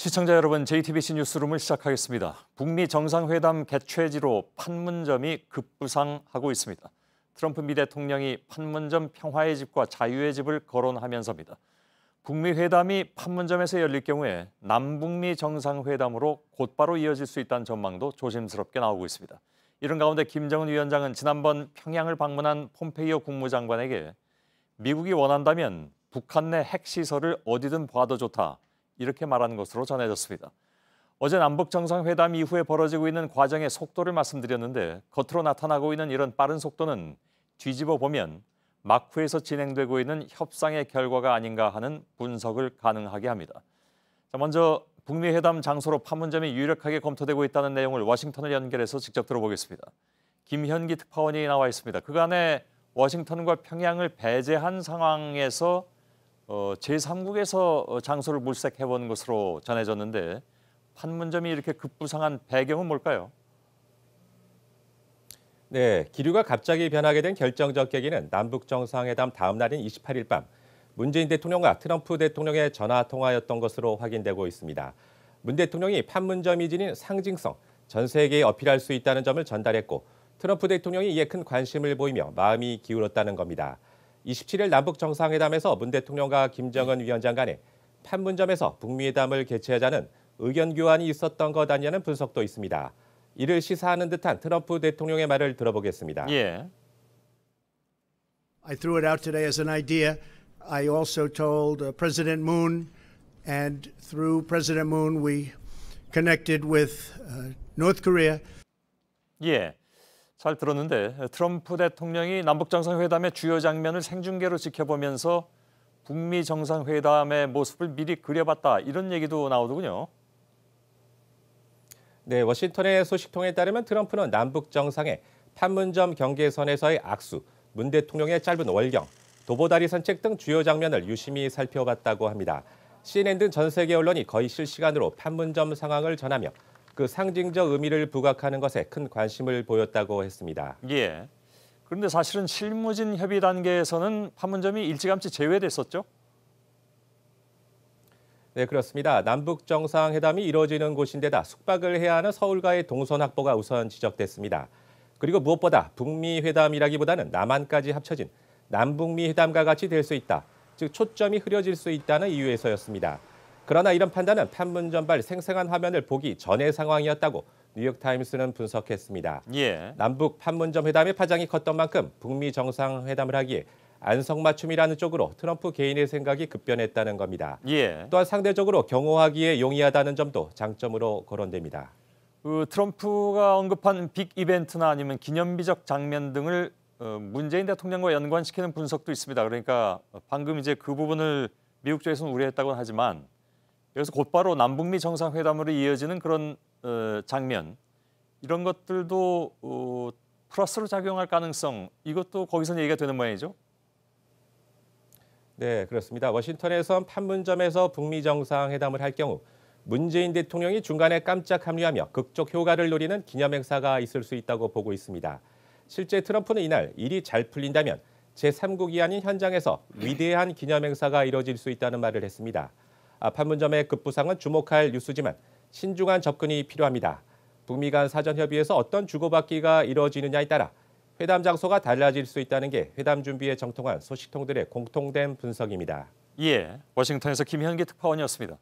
시청자 여러분, JTBC 뉴스룸을 시작하겠습니다. 북미 정상회담 개최지로 판문점이 급부상하고 있습니다. 트럼프 미 대통령이 판문점 평화의 집과 자유의 집을 거론하면서입니다. 북미 회담이 판문점에서 열릴 경우에 남북미 정상회담으로 곧바로 이어질 수 있다는 전망도 조심스럽게 나오고 있습니다. 이런 가운데 김정은 위원장은 지난번 평양을 방문한 폼페이오 국무장관에게 미국이 원한다면 북한 내 핵시설을 어디든 봐도 좋다, 이렇게 말한 것으로 전해졌습니다. 어제 남북 정상회담 이후에 벌어지고 있는 과정의 속도를 말씀드렸는데, 겉으로 나타나고 있는 이런 빠른 속도는 뒤집어 보면 마쿠에서 진행되고 있는 협상의 결과가 아닌가 하는 분석을 가능하게 합니다. 자, 먼저 북미 회담 장소로 판문점이 유력하게 검토되고 있다는 내용을 워싱턴을 연결해서 직접 들어보겠습니다. 김현기 특파원이 나와 있습니다. 그간에 워싱턴과 평양을 배제한 상황에서 제3국에서 장소를 물색해본 것으로 전해졌는데, 판문점이 이렇게 급부상한 배경은 뭘까요? 네, 기류가 갑자기 변하게 된 결정적 계기는 남북 정상회담 다음 날인 28일 밤 문재인 대통령과 트럼프 대통령의 전화 통화였던 것으로 확인되고 있습니다. 문 대통령이 판문점이 지닌 상징성, 전 세계에 어필할 수 있다는 점을 전달했고, 트럼프 대통령이 이에 큰 관심을 보이며 마음이 기울었다는 겁니다. 27일 남북 정상회담에서 문 대통령과 김정은 위원장 간에 판문점에서 북미 회담을 개최하자는 의견 교환이 있었던 것 아니냐는 분석도 있습니다. 이를 시사하는 듯한 트럼프 대통령의 말을 들어보겠습니다. 예. I threw it out today as an idea. I also told President Moon, and through President Moon we connected with North Korea. 예. 잘 들었는데, 트럼프 대통령이 남북 정상회담의 주요 장면을 생중계로 지켜보면서 북미 정상회담의 모습을 미리 그려봤다, 이런 얘기도 나오더군요. 네, 워싱턴의 소식통에 따르면 트럼프는 남북 정상의 판문점 경계선에서의 악수, 문 대통령의 짧은 월경, 도보다리 산책 등 주요 장면을 유심히 살펴봤다고 합니다. CNN 등 전 세계 언론이 거의 실시간으로 판문점 상황을 전하며 그 상징적 의미를 부각하는 것에 큰 관심을 보였다고 했습니다. 예. 그런데 사실은 실무진 협의 단계에서는 판문점이 일찌감치 제외됐었죠? 네, 그렇습니다. 남북 정상회담이 이루어지는 곳인데다 숙박을 해야 하는 서울과의 동선 확보가 우선 지적됐습니다. 그리고 무엇보다 북미 회담이라기보다는 남한까지 합쳐진 남북미 회담과 같이 될 수 있다, 즉 초점이 흐려질 수 있다는 이유에서였습니다. 그러나 이런 판단은 판문점발 생생한 화면을 보기 전의 상황이었다고 뉴욕타임스는 분석했습니다. 예. 남북 판문점 회담의 파장이 컸던 만큼 북미 정상회담을 하기에 안성맞춤이라는 쪽으로 트럼프 개인의 생각이 급변했다는 겁니다. 예. 또한 상대적으로 경호하기에 용이하다는 점도 장점으로 거론됩니다. 트럼프가 언급한 빅 이벤트나 아니면 기념비적 장면 등을 문재인 대통령과 연관시키는 분석도 있습니다. 그러니까 방금 이제 그 부분을 미국 쪽에서는 우려했다고는 하지만, 여기서 곧바로 남북미 정상회담으로 이어지는 그런 장면, 이런 것들도 플러스로 작용할 가능성, 이것도 거기서 얘기가 되는 모양이죠? 네, 그렇습니다. 워싱턴에선 판문점에서 북미 정상회담을 할 경우 문재인 대통령이 중간에 깜짝 합류하며 극적 효과를 노리는 기념행사가 있을 수 있다고 보고 있습니다. 실제 트럼프는 이날 일이 잘 풀린다면 제3국이 아닌 현장에서 위대한 기념행사가 이뤄질 수 있다는 말을 했습니다. 판문점의 급부상은 주목할 뉴스지만 신중한 접근이 필요합니다. 북미 간 사전 협의에서 어떤 주고받기가 이뤄지느냐에 따라 회담 장소가 달라질 수 있다는 게 회담 준비에 정통한 소식통들의 공통된 분석입니다. 예. 워싱턴에서 김현기 특파원이었습니다.